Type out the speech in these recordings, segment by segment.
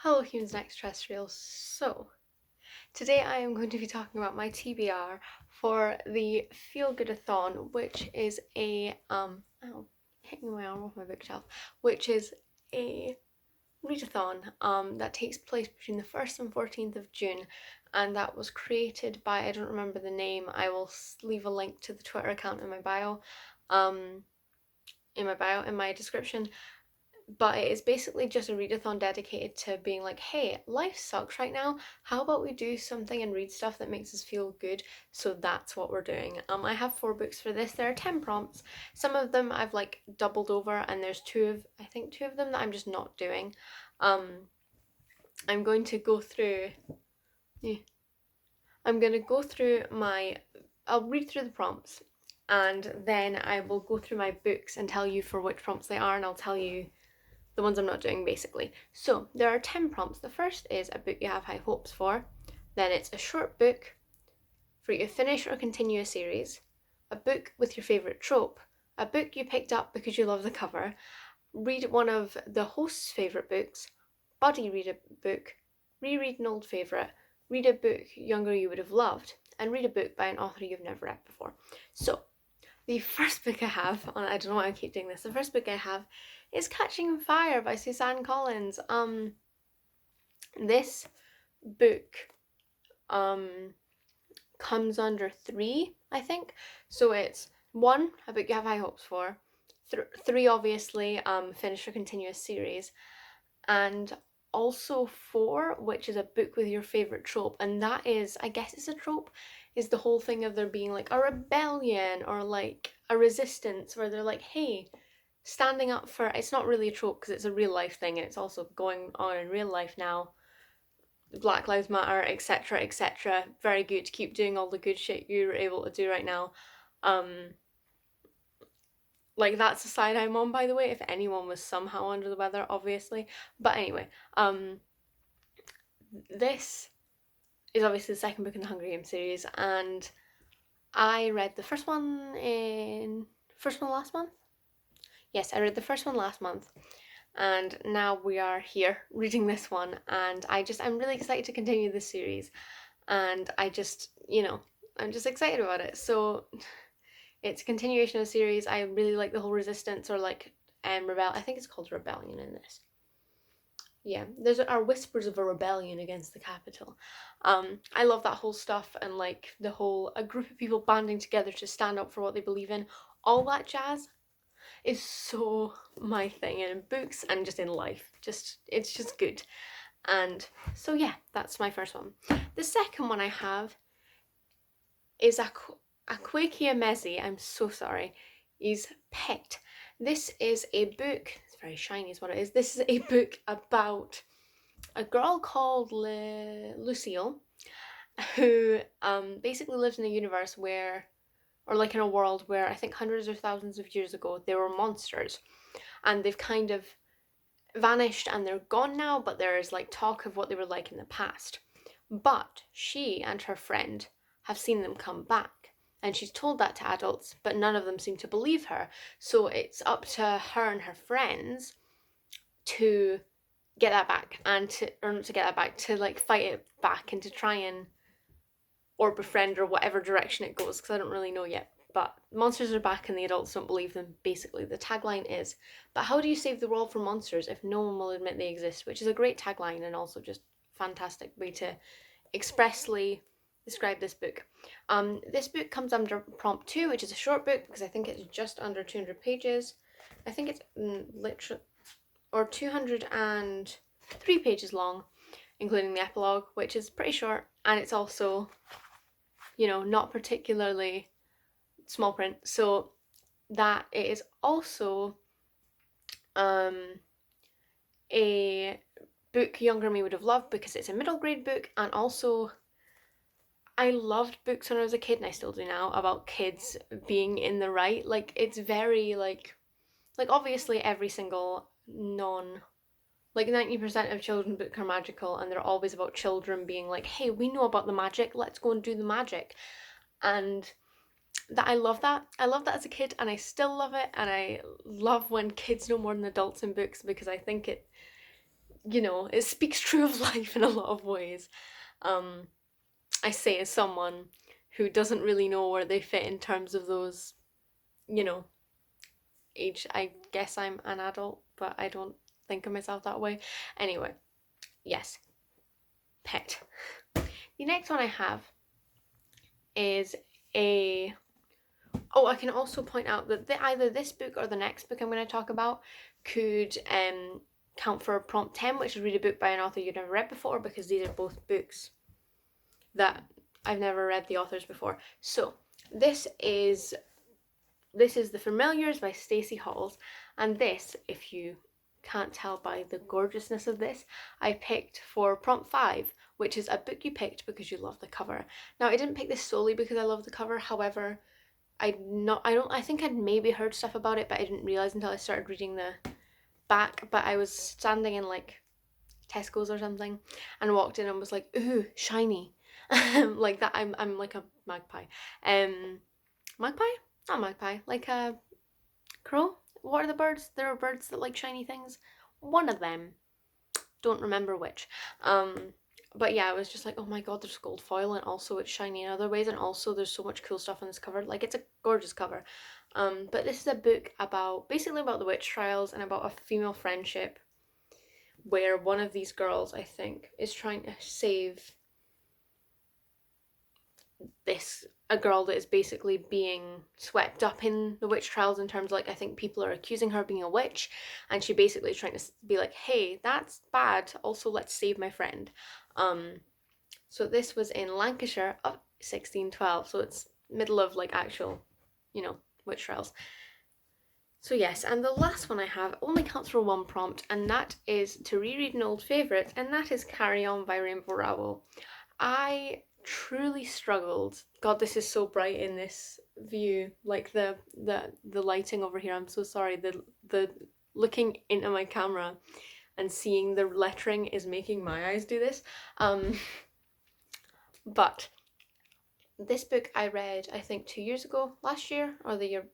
Hello humans and extraterrestrials. So, today I am going to be talking about my TBR for the Feel Goodathon, which is hitting my arm off my bookshelf, which is a readathon that takes place between the 1st and 14th of June, and that was created by, I don't remember the name, I will leave a link to the Twitter account in my bio, in my description. But it is basically just a readathon dedicated to being like, hey, life sucks right now. How about we do something and read stuff that makes us feel good? So that's what we're doing. I have 4 books for this. There are 10 prompts. Some of them I've like doubled over, and there's I think two of them that I'm just not doing. I'm going to go through. Yeah, I'm going to go through I'll read through the prompts, and then I will go through my books and tell you for which prompts they are, and I'll tell you the ones I'm not doing, basically. So there are 10 prompts. The first is a book you have high hopes for. Then it's a short book for you to finish or continue a series. A book with your favourite trope. A book you picked up because you love the cover. Read one of the host's favourite books. Buddy read a book. Reread an old favourite. Read a book younger you would have loved. And read a book by an author you've never read before. So the first book I have, I don't know why I keep doing this, the first book I have is Catching Fire by Suzanne Collins. This book comes under 3, I think. So it's 1, a book you have high hopes for, 3, obviously, finish or continue a series, and also 4, which is a book with your favourite trope, and that is, I guess it's a trope, is the whole thing of there being like a rebellion or like a resistance where they're like, hey, standing up for, it's not really a trope because it's a real life thing and it's also going on in real life now. Black Lives Matter, etc., etc. Very good. Keep doing all the good shit you're able to do right now. Like, that's the side I'm on, by the way, if anyone was somehow under the weather, obviously. But anyway, this is obviously the second book in the Hunger Games series, and I read the first one last month? Yes, I read the first one last month, and now we are here reading this one, and I'm really excited to continue this series, and I'm just excited about it. So it's a continuation of the series. I really like the whole resistance, or like I think it's called rebellion in this. Yeah, there are whispers of a rebellion against the capital. I love that whole stuff, and like the whole a group of people banding together to stand up for what they believe in. All that jazz is so my thing in books and just in life. It's just good. And so yeah, that's my first one. The second one I have is Aquakia Mezi, I'm so sorry, is Pet. This is a book, it's very shiny is what it is. This is a book about a girl called Lucille, who basically lives in a universe where, or like in a world where I think hundreds or thousands of years ago there were monsters, and they've kind of vanished and they're gone now, but there is like talk of what they were like in the past. But she and her friend have seen them come back, and she's told that to adults, but none of them seem to believe her. So it's up to her and her friends to get that back, and to like fight it back and to try and or befriend or whatever direction it goes, because I don't really know yet. But monsters are back and the adults don't believe them, basically. The tagline is, but how do you save the world from monsters if no one will admit they exist? Which is a great tagline and also just fantastic way to expressly describe this book. This book comes under prompt 2, which is a short book because I think it's just under 200 pages. I think it's literally, or 203 pages long, including the epilogue, which is pretty short, and it's also, not particularly small print. So that it is also a book younger me would have loved because it's a middle grade book, and also I loved books when I was a kid, and I still do now, about kids being in the right. Like, it's very like obviously every single 90% of children's books are magical, and they're always about children being like, hey, we know about the magic, let's go and do the magic. And that I love that as a kid, and I still love it, and I love when kids know more than adults in books, because I think you know, it speaks true of life in a lot of ways. Um, I say as someone who doesn't really know where they fit in terms of those, you know, age. I guess I'm an adult, but I don't think of myself that way. Anyway, yes, pet. The next one I have is a. Oh, I can also point out that either this book or the next book I'm going to talk about could count for prompt 10, which is read a book by an author you've never read before, because these are both books that I've never read the authors before. So this is The Familiars by Stacey Halls, and this, if you can't tell by the gorgeousness of this, I picked for prompt 5, which is a book you picked because you love the cover. Now, I didn't pick this solely because I love the cover, however, I think I'd maybe heard stuff about it, but I didn't realise until I started reading the back. But I was standing in like Tesco's or something and walked in and was like, ooh, shiny. Like that. I'm like a magpie. Magpie? Not magpie, like a crow? What are the birds? There are birds that like shiny things. One of them. Don't remember which. But yeah, I was just like, oh my god, there's gold foil, and also it's shiny in other ways, and also there's so much cool stuff on this cover. Like, it's a gorgeous cover. But this is a book about, basically about the witch trials and about a female friendship where one of these girls, I think, is trying to save a girl that is basically being swept up in the witch trials, in terms of, like, I think people are accusing her of being a witch, and she basically is trying to be like, hey, that's bad, also let's save my friend. So this was in Lancashire of 1612, so it's middle of like actual, you know, witch trials. So yes, and the last one I have only counts for one prompt, and that is to reread an old favourite, and that is Carry On by Rainbow Rowell. I truly struggled. God, this is so bright in this view. Like the lighting over here. I'm so sorry. The looking into my camera and seeing the lettering is making my eyes do this. But this book I read, I think 2 years ago, last year, or the year.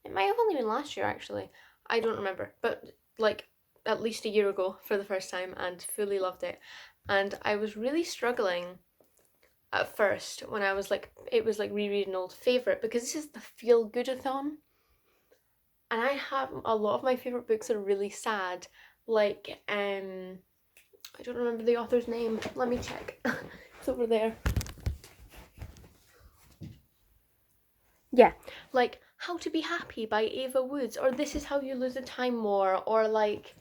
It might have only been last year actually. I don't remember, but like at least a year ago for the first time, and fully loved it. And I was really struggling at first when I was like, it was like reread an old favourite, because this is the feel goodathon, and I have a lot of my favourite books are really sad. Like I don't remember the author's name. Let me check. It's over there. Yeah, like How to Be Happy by Ava Woods, or This Is How You Lose the Time More, or like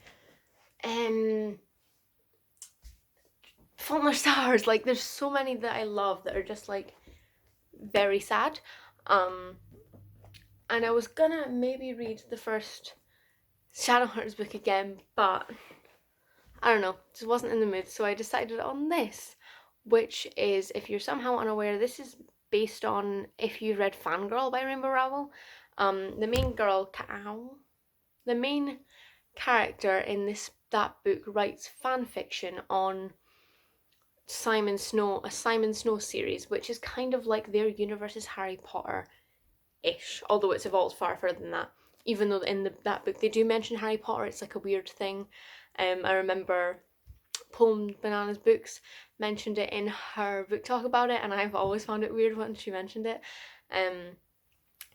Fault in Our Stars. Like, there's so many that I love that are just like very sad. And I was gonna maybe read the first Shadowhearts book again, but I don't know, just wasn't in the mood, so I decided on this, which is, if you're somehow unaware, this is based on, if you've read Fangirl by Rainbow Rowell. The main character in that book writes fan fiction on Simon Snow, a Simon Snow series, which is kind of like their universe is Harry Potter-ish, although it's evolved far further than that. Even though in that book they do mention Harry Potter, it's like a weird thing. I remember Poem Banana's books mentioned it in her book talk about it, and I've always found it weird when she mentioned it.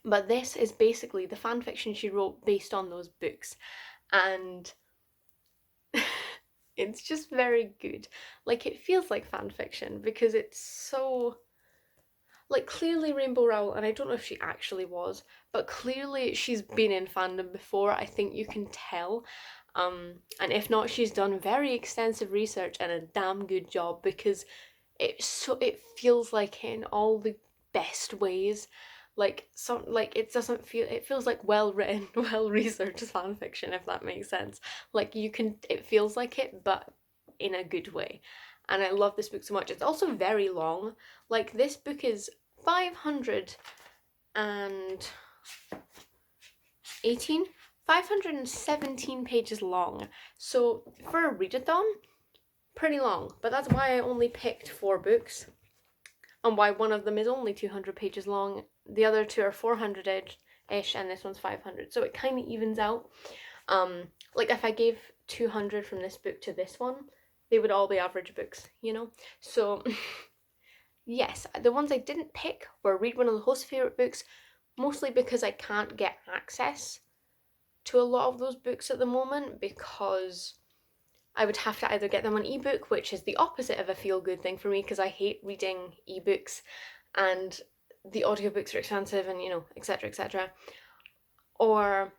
But this is basically the fan fiction she wrote based on those books, and it's just very good. Like, it feels like fan fiction because it's so, like, clearly Rainbow Rowell, and I don't know if she actually was, but clearly she's been in fandom before. I think you can tell. And if not, she's done very extensive research and a damn good job, because it feels like in all the best ways. Like, it feels like well written, well researched fan fiction, if that makes sense. Like, it feels like it, but in a good way. And I love this book so much. It's also very long. Like, this book is 517 pages long. So for a readathon, pretty long. But that's why I only picked 4 books, and why one of them is only 200 pages long. The other 2 are 400-ish, and this one's 500. So it kind of evens out. Like, if I gave 200 from this book to this one, they would all be average books, you know? So, yes, the ones I didn't pick were Read One of the Host's favourite books, mostly because I can't get access to a lot of those books at the moment, because I would have to either get them on ebook, which is the opposite of a feel-good thing for me because I hate reading ebooks and the audiobooks are expensive and, you know, etc, etc. Or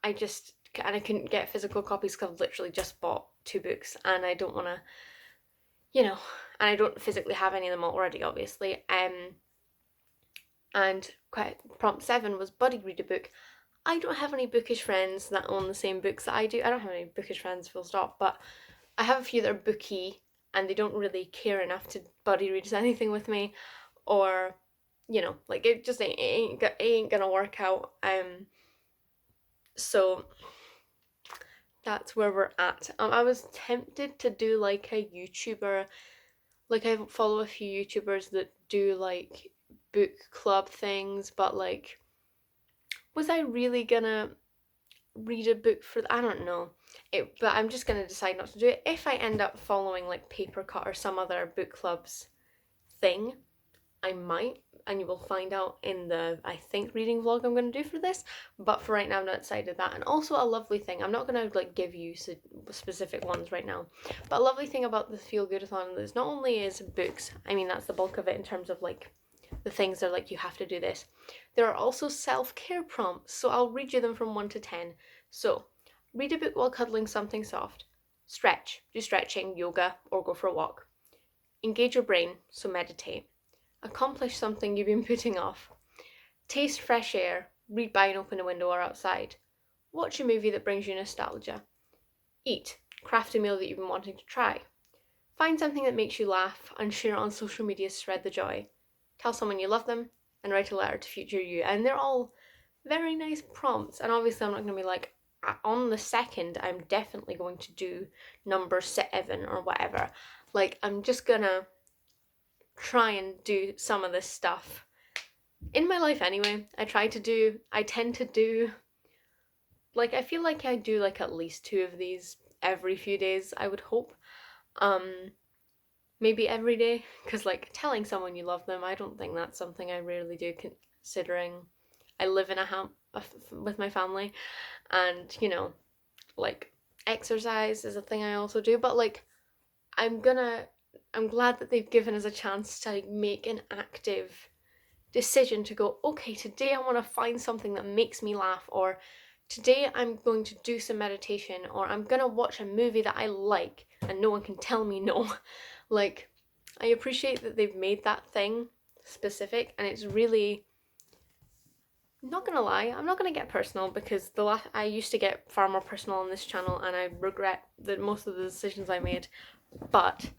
I couldn't get physical copies because I've literally just bought 2 books and I don't want to, you know, and I don't physically have any of them already, obviously. And prompt 7 was buddy read a book. I don't have any bookish friends that own the same books that I do. I don't have any bookish friends, full stop, but I have a few that are booky and they don't really care enough to buddy read anything with me, or, you know, like it just ain't gonna work out. So that's where we're at. I was tempted to do like a YouTuber, like I follow a few YouTubers that do like book club things, but like, was I really gonna read a book for I don't know it, but I'm just gonna decide not to do it. If I end up following like Paper Cut or some other book clubs thing, I might, and you will find out in the, I think, reading vlog I'm going to do for this, but for right now I've not decided that. And also a lovely thing, I'm not going to like give you specific ones right now, but a lovely thing about the Feel Goodathon is not only is books, I mean that's the bulk of it in terms of like the things that are like you have to do this, there are also self-care prompts, so I'll read you them from 1 to 10. So, read a book while cuddling something soft. Stretch, do stretching, yoga, or go for a walk. Engage your brain, so meditate. Accomplish something you've been putting off. Taste fresh air, read by an open window or outside. Watch a movie that brings you nostalgia. Eat, craft a meal that you've been wanting to try. Find something that makes you laugh and share it on social media to spread the joy. Tell someone you love them and write a letter to future you. And they're all very nice prompts. And obviously I'm not going to be like, on the 2nd, I'm definitely going to do number 7 or whatever. Like, I'm just gonna try and do some of this stuff in my life anyway. I tend to do, like, I feel like I do like at least 2 of these every few days, I would hope. Maybe every day, because like telling someone you love them, I don't think that's something I rarely do, considering I live in a with my family, and you know, like exercise is a thing I also do, but like I'm glad that they've given us a chance to like, make an active decision to go, okay, today I want to find something that makes me laugh, or today I'm going to do some meditation, or I'm gonna watch a movie that I like and no one can tell me no. Like, I appreciate that they've made that thing specific, and it's really, not gonna lie, I'm not gonna get personal because I used to get far more personal on this channel and I regret that most of the decisions I made, but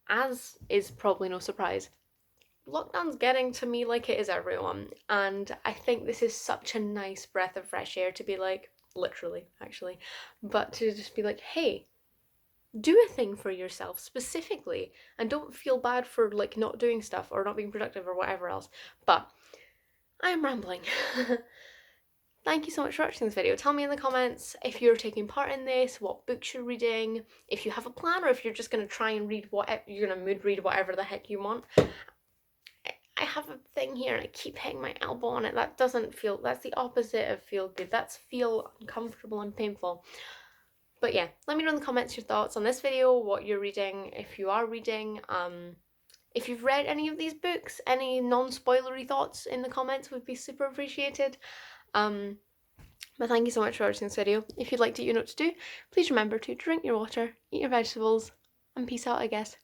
as is probably no surprise, lockdown's getting to me like it is everyone, and I think this is such a nice breath of fresh air to be like, literally actually, but to just be like, hey, do a thing for yourself specifically and don't feel bad for like not doing stuff or not being productive or whatever else. But I am rambling. Thank you so much for watching this video. Tell me in the comments if you're taking part in this, what books you're reading, if you have a plan, or if you're just going to try and read whatever, you're going to mood read whatever the heck you want. I have a thing here and I keep hitting my elbow on it. That doesn't feel, that's the opposite of feel good. That's feel uncomfortable and painful. But yeah, let me know in the comments your thoughts on this video, what you're reading, if you are reading, if you've read any of these books, any non-spoilery thoughts in the comments would be super appreciated. But thank you so much for watching this video. If you'd like to, you know what to do. Please remember to drink your water, eat your vegetables, and peace out, I guess.